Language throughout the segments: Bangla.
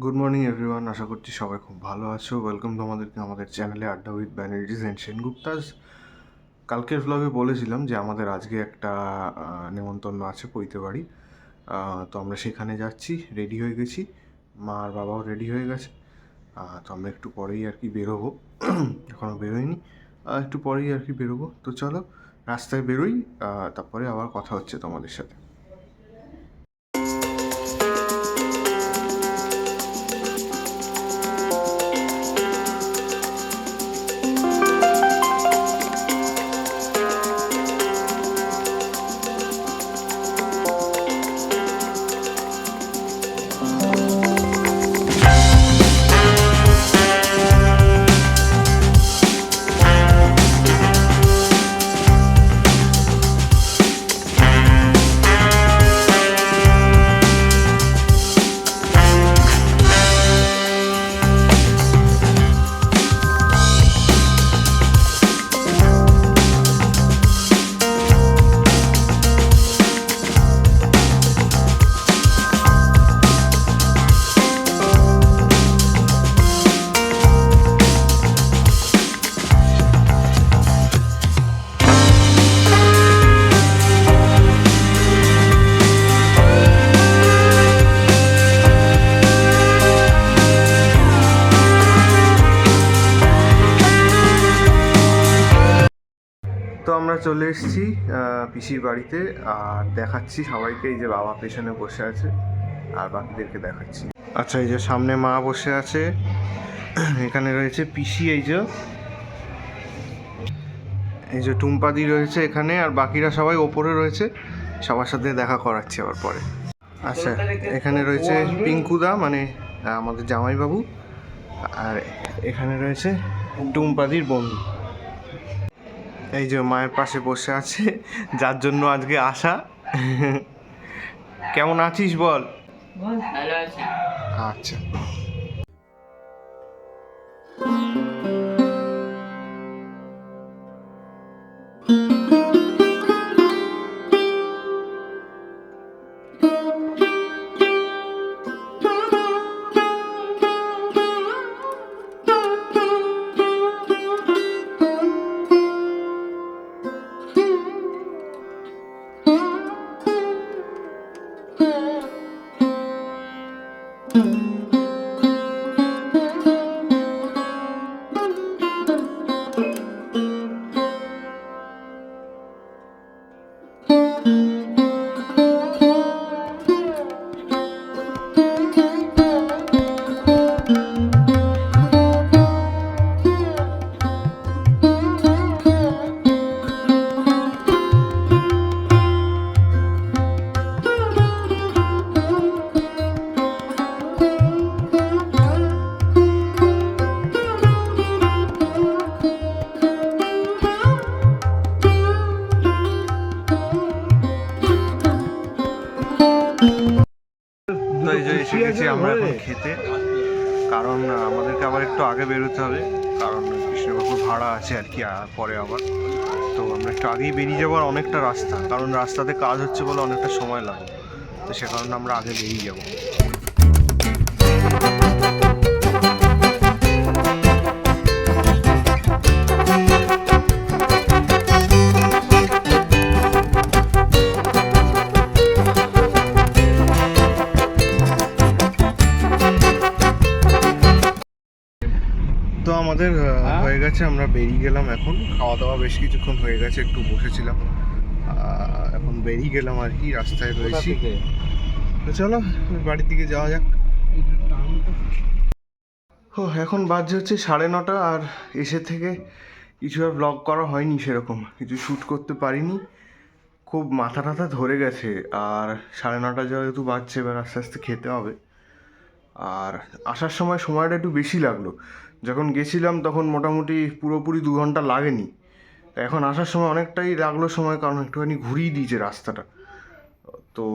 গুড মর্নিং এভরিওয়ান, আশা করছি সবাই খুব ভালো আছো। ওয়েলকাম তোমাদেরকে আমাদের চ্যানেলে আড্ডা উইথ ব্যানার্জিস অ্যান্ড সেনগুপ্তাস। কালকের ভ্লগে বলেছিলাম যে আমাদের আজকে একটা নেমন্তন্ন আছে পৈতে বাড়ি। তো আমরা সেখানে যাচ্ছি, রেডি হয়ে গেছি, মা আর বাবাও রেডি হয়ে গেছে। তো আমরা একটু পরেই আর কি বেরোবো, এখনও বেরোয়নি, একটু পরেই আর কি বেরোবো। তো চলো রাস্তায় বেরোই, তারপরে আবার কথা হচ্ছে তোমাদের সাথে। তো আমরা চলে এসেছি পিসির বাড়িতে, আর দেখাচ্ছি সবাইকে। এই যে বাবা পেছনে বসে আছে, আর বাকিদেরকে দেখাচ্ছি। আচ্ছা, এই যে সামনে মা বসে আছে, এখানে রয়েছে পিসি, এই যে টুম্পাদি রয়েছে এখানে, আর বাকিরা সবাই ওপরে রয়েছে। সবার সাথে দেখা করাচ্ছি আবার পরে। আচ্ছা, এখানে রয়েছে পিঙ্কুদা, মানে আমাদের জামাইবাবু, আর এখানে রয়েছে টুম্পাদির বন্ধু। এই যে মায়ের পাশে বসে আছে, যার জন্য আজকে আসা। কেমন আছিস বল? আচ্ছা। তো এই যে এসে গেছি আমরা এখন খেতে, কারণ আমাদেরকে আবার একটু আগে বেরোতে হবে, কারণ কৃষ্ণবাবুর ভাড়া আছে আর কি পরে আবার। তো আমরা একটু আগেই বেরিয়ে যাবো, আর অনেকটা রাস্তা, কারণ রাস্তাতে কাজ হচ্ছে বলে অনেকটা সময় লাগবে, তো সে কারণে আমরা আগে বেরিয়ে যাবো। তো আমাদের হয়ে গেছে, আমরা বেরিয়ে গেলাম এখন। খাওয়া দাওয়া বেশ কিছুক্ষণ হয়ে গেছে, একটু বসেছিলাম, এখন বেরিয়ে গেলাম আর কি, রাস্তায় রয়েছি। তো চলো বাড়ির দিকে যাওয়া যাক। ও এখন বাজে হচ্ছে 9:30, আর এসে থেকে কিছু আর ব্লগ করা হয়নি, সেরকম কিছু শ্যুট করতে পারিনি। খুব মাথা টাথা ধরে গেছে, আর 9:30 যেহেতু বাজছে, এবার আস্তে আস্তে খেতে হবে। আর আসার সময় সময়টা একটু বেশি লাগলো, যখন গেছিলাম তখন মোটামুটি পুরোপুরি 2 ঘন্টা লাগেনি। এখন আসার সময় অনেকটাই লাগলো সময়, কারণ একটুখানি ঘুরিয়ে দিয়েছে রাস্তাটা, তো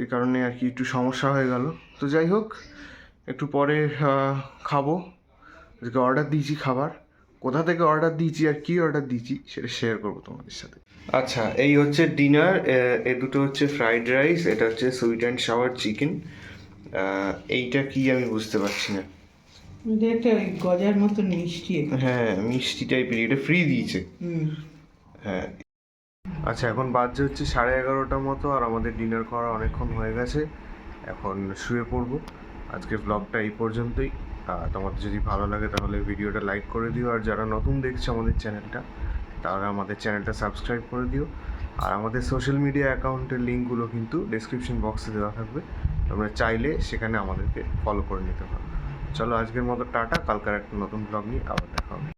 এই কারণে আর কি একটু সমস্যা হয়ে গেল। তো যাই হোক, একটু পরে খাবো। আজকে অর্ডার দিয়েছি খাবার, কোথা থেকে অর্ডার দিয়েছি আর কি অর্ডার দিয়েছি সেটা শেয়ার করবো তোমাদের সাথে। আচ্ছা, এই হচ্ছে ডিনার। এ দুটো হচ্ছে ফ্রাইড রাইস, এটা হচ্ছে সুইট অ্যান্ড সাওয়ার চিকেন, এইটা কি আমি বুঝতে পারছি না। এটা একটা ওই গজার মতন মিষ্টি একটা। হ্যাঁ, মিষ্টি টাইপের, এটা ফ্রি দিয়েছে। হুম। হ্যাঁ। আচ্ছা, এখন বাজছে হচ্ছে 11:30টার মতো, আর আমাদের ডিনার করা অনেকক্ষণ হয়ে গেছে। এখন শুয়ে পড়বো। আজকের ব্লগটা এই পর্যন্তই। তোমাদের যদি ভালো লাগে তাহলে ভিডিওটা লাইক করে দিও, আর যারা নতুন দেখছো আমাদের চ্যানেলটা, তাহলে আমাদের চ্যানেলটা সাবস্ক্রাইব করে দিও। আর আমাদের সোশ্যাল মিডিয়া অ্যাকাউন্টের লিঙ্কগুলো কিন্তু ডেসক্রিপশন বক্সে দেওয়া থাকবে, তোমরা চাইলে সেখানে আমাদেরকে ফলো করে নিতে পারো। চলো, আজকের মতো টাটা। কালকার একটা নতুন ব্লগ নিয়ে আবার দেখা হবে।